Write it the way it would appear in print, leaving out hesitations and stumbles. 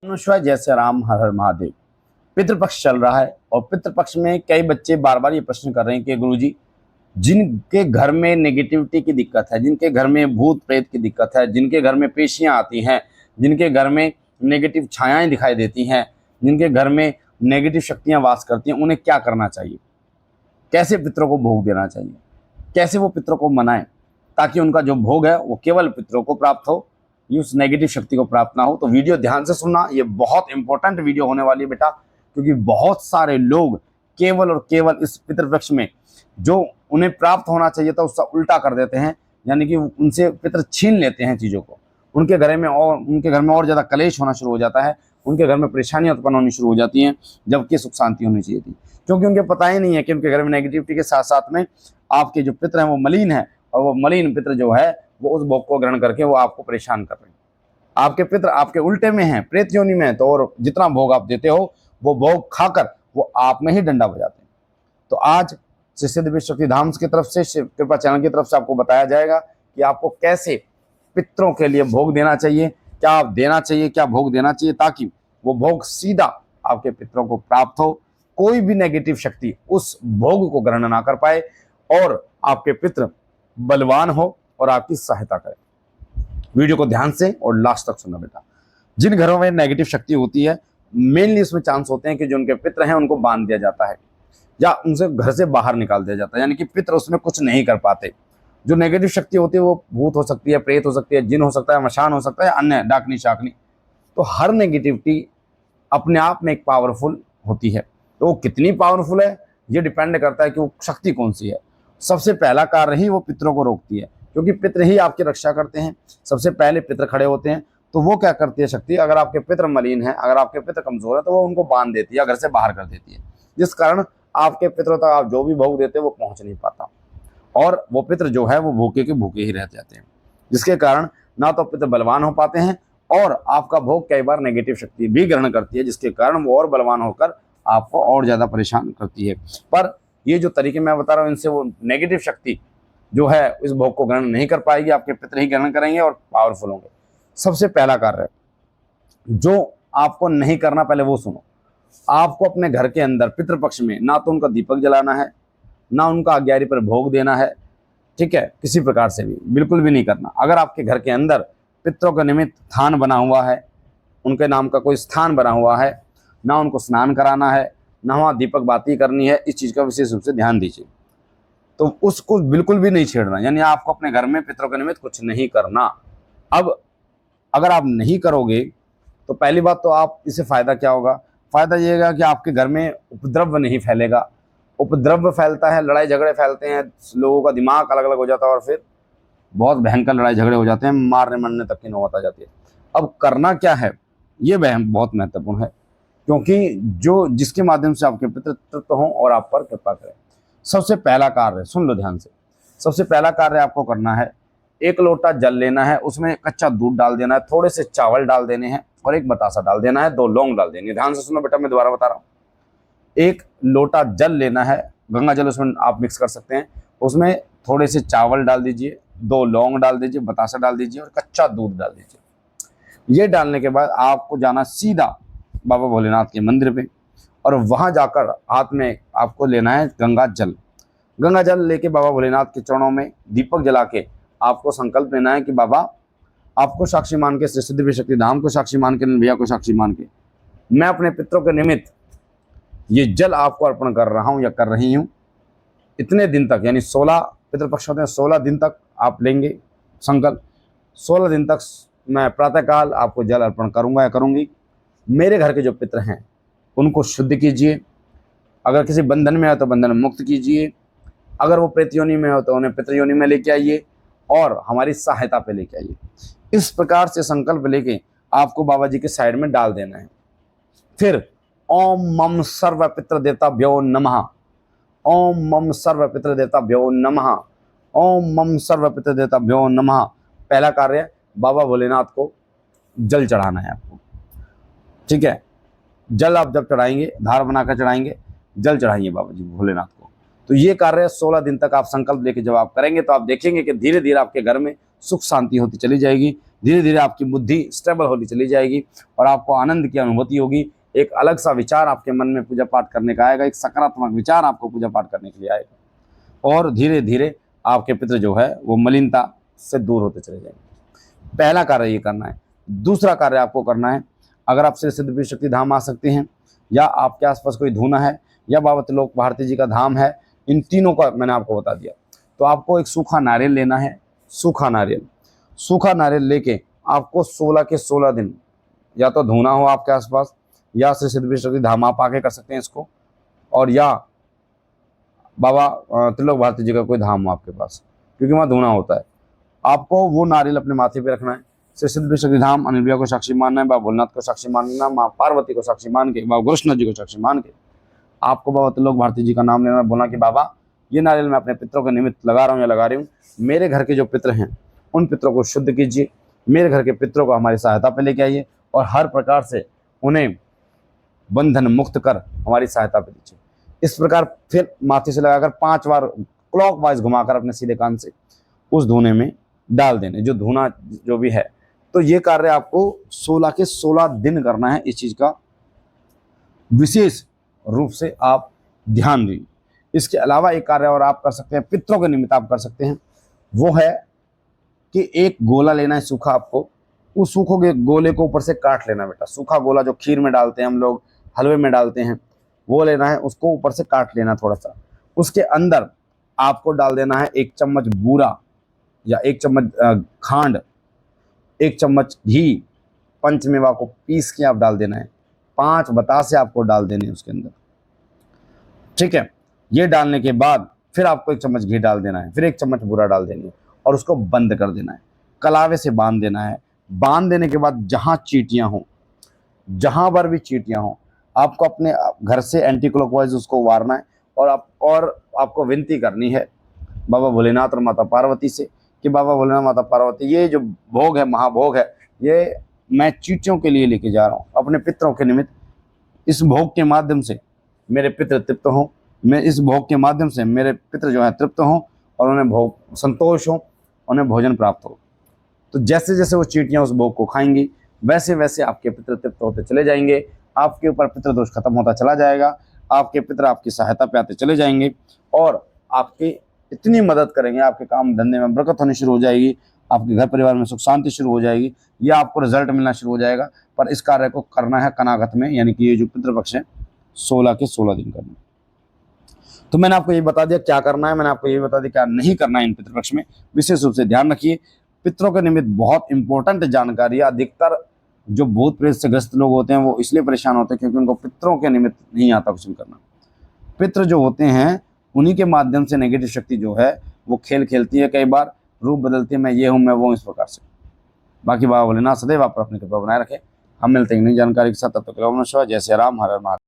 अनुष्वा जय श्री राम, हर हर महादेव। पितृपक्ष चल रहा है और पितृपक्ष में कई बच्चे बार बार ये प्रश्न कर रहे हैं कि गुरुजी, जिनके घर में नेगेटिविटी की दिक्कत है, जिनके घर में भूत प्रेत की दिक्कत है, जिनके घर में पेशियां आती हैं, जिनके घर में नेगेटिव छायाएं दिखाई देती हैं, जिनके घर में नेगेटिव शक्तियां वास करती हैं, उन्हें क्या करना चाहिए, कैसे पितरों को भोग देना चाहिए, कैसे वो पितरों को मनाएं ताकि उनका जो भोग है वो केवल पितरों को प्राप्त हो, ये उस नेगेटिव शक्ति को प्राप्त ना हो। तो वीडियो ध्यान से सुनना, ये बहुत इंपॉर्टेंट वीडियो होने वाली है बेटा, क्योंकि बहुत सारे लोग केवल और केवल इस पितृपक्ष में जो उन्हें प्राप्त होना चाहिए था उसका उल्टा कर देते हैं, यानी कि उनसे पितर छीन लेते हैं चीज़ों को। उनके घर में और ज़्यादा कलेश होना शुरू हो जाता है, उनके घर में परेशानियां उत्पन्न होनी शुरू हो जाती हैं, जबकि सुख शांति होनी चाहिए थी। क्योंकि उनके पता ही नहीं है कि उनके घर में नेगेटिविटी के साथ साथ में आपके जो पितर हैं वो मलिन है, और वो मलिन पितर जो है वो उस भोग को ग्रहण करके वो आपको परेशान कर रहे हैं। आपके पितर आपके उल्टे में हैं, प्रेत योनि में, तो और जितना भोग आप देते हो वो भोग खाकर वो आप में ही डंडा बजाते हैं। तो आज श्री सिद्ध विश्व शक्ति धाम की तरफ से, शिव कृपा चैनल की तरफ से आपको बताया जाएगा कि आपको कैसे पितरों के लिए भोग देना चाहिए, क्या आप देना चाहिए, क्या भोग देना चाहिए, ताकि वो भोग सीधा आपके पितरों को प्राप्त हो, कोई भी नेगेटिव शक्ति उस भोग को ग्रहण ना कर पाए और आपके पितर बलवान हो और आपकी सहायता करें। वीडियो को ध्यान से और लास्ट तक सुनना बेटा। जिन घरों में नेगेटिव शक्ति होती है, मेनली उसमें चांस होते हैं कि जो उनके पितर हैं उनको बांध दिया जाता है या उनसे घर से बाहर निकाल दिया जाता है, यानी कि पितर उसमें कुछ नहीं कर पाते। जो नेगेटिव शक्ति होती है वो भूत हो सकती है, प्रेत हो सकती है, जिन हो सकता है, मशान हो सकता है, अन्य डाकनी शाकनी। तो हर नेगेटिविटी अपने आप में एक पावरफुल होती है। तो वो कितनी पावरफुल है ये डिपेंड करता है कि वो शक्ति कौन सी है। सबसे पहला कार्य ही वो पितरों को रोकती है, क्योंकि पितर ही आपकी रक्षा करते हैं। सबसे पहले पितर खड़े होते हैं। तो वो क्या करती है शक्ति, अगर आपके पितर मलिन है, अगर आपके पितर कमजोर है, तो वो उनको बांध देती है, घर से बाहर कर देती है, जिस कारण आपके पितरों तक आप जो भी भोग देते हैं वो पहुंच नहीं पाता, और वो पितर जो है वो भूखे के भूखे ही रह जाते हैं, जिसके कारण ना तो पितर बलवान हो पाते हैं और आपका भोग कई बार नेगेटिव शक्ति भी ग्रहण करती है, जिसके कारण वो और बलवान होकर आपको और ज्यादा परेशान करती है। पर ये जो तरीके मैं बता रहा हूँ, इनसे वो नेगेटिव शक्ति जो है इस भोग को ग्रहण नहीं कर पाएगी, आपके पितर ही ग्रहण करेंगे और पावरफुल होंगे। सबसे पहला कार्य जो आपको नहीं करना, पहले वो सुनो। आपको अपने घर के अंदर पितृपक्ष में ना तो उनका दीपक जलाना है, ना उनका अग्यारी पर भोग देना है, ठीक है, किसी प्रकार से भी बिल्कुल भी नहीं करना। अगर आपके घर के अंदर पितरों का निमित्त स्थान बना हुआ है, उनके नाम का कोई स्थान बना हुआ है, ना उनको स्नान कराना है, ना वहाँ दीपक बाती करनी है, इस चीज़ का विशेष रूप से ध्यान दीजिए। तो उसको बिल्कुल भी नहीं छेड़ना, यानी आपको अपने घर में पितरों के निमित्त कुछ नहीं करना। अब अगर आप नहीं करोगे तो पहली बात तो आप इससे फ़ायदा क्या होगा, फ़ायदा ये होगा कि आपके घर में उपद्रव नहीं फैलेगा। उपद्रव फैलता है, लड़ाई झगड़े फैलते हैं, लोगों का दिमाग अलग अलग हो जाता है और फिर बहुत भयंकर लड़ाई झगड़े हो जाते हैं, मारने मरने तक की नौबत आ जाती है। अब करना क्या है ये बहुत महत्वपूर्ण है, क्योंकि जो जिसके माध्यम से आपके पितृ तृप्त हों और आप पर कृपा करें। सबसे पहला कार्य सुन लो ध्यान से। सबसे पहला कार्य आपको करना है, एक लोटा जल लेना है, उसमें कच्चा दूध डाल देना है, थोड़े से चावल डाल देने हैं और एक बतासा डाल देना है, 2 लौंग डाल देनी है। ध्यान से सुनो बेटा, मैं दोबारा बता रहा हूँ। एक लोटा जल लेना है, गंगा जल उसमें आप मिक्स कर सकते हैं, उसमें थोड़े से चावल डाल दीजिए, 2 लौंग डाल दीजिए, बतासा डाल दीजिए और कच्चा दूध डाल दीजिए। ये डालने के बाद आपको जाना सीधा बाबा भोलेनाथ के मंदिर पे, और वहां जाकर हाथ में आपको लेना है गंगा जल। गंगा जल लेके बाबा भोलेनाथ के चरणों में दीपक जला के आपको संकल्प लेना है कि बाबा, आपको साक्षी मान के, श्री सिद्ध विश्व शक्ति धाम को साक्षी मान के, भैया को साक्षी मान के, मैं अपने पितरों के निमित्त ये जल आपको अर्पण कर रहा हूँ या कर रही हूँ। इतने दिन तक, यानी 16 पितृपक्ष होते हैं, 16 दिन तक आप लेंगे संकल्प। 16 दिन तक मैं प्रातःकाल आपको जल अर्पण करूँगा या करूँगी। मेरे घर के जो पितर हैं उनको शुद्ध कीजिए, अगर किसी बंधन में है तो बंधन मुक्त कीजिए, अगर वो प्रेत योनि में हो तो उन्हें पितृ योनि में लेके आइए और हमारी सहायता पे लेके आइए। इस प्रकार से संकल्प लेके आपको बाबा जी के साइड में डाल देना है। फिर ओम मम सर्व पितृ देवताभ्यो नमः, ओम मम सर्व पितृ देवताभ्यो नमः, ओम मम सर्व पितृ देवताभ्यो नमः। पहला कार्य बाबा भोलेनाथ को जल चढ़ाना है आपको, ठीक है। जल आप जब चढ़ाएंगे, धार बनाकर चढ़ाएंगे, जल चढ़ाइए बाबा जी भोलेनाथ को। तो ये कार्य 16 दिन तक आप संकल्प लेके जब आप करेंगे तो आप देखेंगे कि धीरे धीरे आपके घर में सुख शांति होती चली जाएगी। धीरे धीरे आपकी बुद्धि स्टेबल होती चली जाएगी और आपको आनंद की अनुभूति होगी। एक अलग सा विचार आपके मन में पूजा पाठ करने का आएगा, एक सकारात्मक विचार आपको पूजा पाठ करने के लिए आएगा और धीरे धीरे आपके पितृ जो है वो मलिनता से दूर होते चले जाएंगे। पहला कार्य ये करना है। दूसरा कार्य आपको करना है, अगर आप श्री सिद्धपीठ शक्ति धाम आ सकते हैं या आपके आसपास कोई धूना है या बाबा त्रिलोक भारती जी का धाम है, इन तीनों का मैंने आपको बता दिया, तो आपको एक सूखा नारियल लेना है। सूखा नारियल लेके आपको 16 के 16 दिन, या तो धूना हो आपके आसपास या श्री सिद्धपीठ शक्ति धाम आप आके कर सकते हैं इसको, और या बाबा त्रिलोक भारती जी का कोई धाम हो आपके पास, क्योंकि वहाँ धूना होता है। आपको वो नारियल अपने माथे पे रखना है। श्री सिद्धपीठ शक्ति धाम अनिल भैया को साक्षी मानना है, बाबा भोलेनाथ को साक्षी मानना, माँ पार्वती को साक्षी मान के, बाबा कृष्ण जी को साक्षी मान के आपको बाबा त्रिलोक भारती जी का नाम लेना, बोलना कि बाबा ये नारियल मैं अपने पितरों के निमित्त लगा रहा हूँ या लगा रही हूँ। मेरे घर के जो पितर हैं उन पितरों को शुद्ध कीजिए, मेरे घर के पितरों को हमारी सहायता पे लेके आइए और हर प्रकार से उन्हें बंधन मुक्त कर हमारी सहायता पे दीजिए। इस प्रकार फिर माथे से लगाकर 5 बार क्लॉक वाइज घुमाकर अपने सीधे कान से उस धूने में डाल देने, जो धूना जो भी है। तो ये कार्य आपको 16 के 16 दिन करना है। इस चीज का विशेष रूप से आप ध्यान दीजिए। इसके अलावा एक कार्य और आप कर सकते हैं, पितरों के निमित्त आप कर सकते हैं, वो है कि एक गोला लेना है सूखा। आपको उस सूखे गोले को ऊपर से काट लेना बेटा। सूखा गोला जो खीर में डालते हैं हम लोग, हलवे में डालते हैं, वो लेना है, उसको ऊपर से काट लेना थोड़ा सा। उसके अंदर आपको डाल देना है 1 चम्मच बूरा या 1 चम्मच खांड, 1 चम्मच घी, पंचमेवा को पीस के आप डाल देना है, 5 बतासे आपको डाल देने हैं उसके अंदर, ठीक है। ये डालने के बाद फिर आपको 1 चम्मच घी डाल देना है, फिर 1 चम्मच बूरा डाल देनी है और उसको बंद कर देना है, कलावे से बांध देना है। बांध देने के बाद जहां चींटियां हों, जहां पर भी चींटियां हों, आपको अपने घर से एंटी क्लॉकवाइज उसको वारना है और आपको विनती करनी है बाबा भोलेनाथ और माता पार्वती से कि बाबा भोलेनाथ माता पार्वती, ये जो भोग है, महाभोग है, ये मैं चींटियों के लिए लेके जा रहा हूँ अपने पितरों के निमित्त। इस भोग के माध्यम से मेरे पितृ तृप्त हों, मैं इस भोग के माध्यम से मेरे पितृ जो है तृप्त हों और उन्हें भोग संतोष हो, उन्हें भोजन प्राप्त हो। तो जैसे जैसे वो चींटियां उस भोग को खाएंगी वैसे वैसे आपके पितृ तृप्त होते चले जाएंगे, आपके ऊपर पितृ दोष खत्म होता चला जाएगा, आपके पितृ आपकी सहायता पे आते चले जाएंगे और आपकी इतनी मदद करेंगे, आपके काम धंधे में बरकत होनी शुरू हो जाएगी, आपके घर परिवार में सुख शांति शुरू हो जाएगी, या आपको रिजल्ट मिलना शुरू हो जाएगा। पर इस कार्य को करना है कनागत में, यानी कि ये जो पितृपक्ष है 16 के 16 दिन करना। तो मैंने आपको ये बता दिया क्या करना है, मैंने आपको ये बता दिया क्या नहीं करना है इन पितृपक्ष में। विशेष रूप से ध्यान रखिए, पितरों के निमित्त बहुत इंपॉर्टेंट जानकारी। अधिकतर जो भूत प्रेत से ग्रस्त लोग होते हैं वो इसलिए परेशान होते हैं क्योंकि उनको पितरों के निमित्त नहीं आता कुछ भी करना। पितृ जो होते हैं उन्हीं के माध्यम से नेगेटिव शक्ति जो है वो खेल खेलती है, कई बार रूप बदलती है, मैं ये हूँ मैं वो, इस प्रकार से। बाकी बाबा भोलेनाथ सदैव आप पर अपनी कृपा बनाए रखे। हम मिलते हैं नई जानकारी के साथ, तब तक जय श्री राम, हर हर महादेव।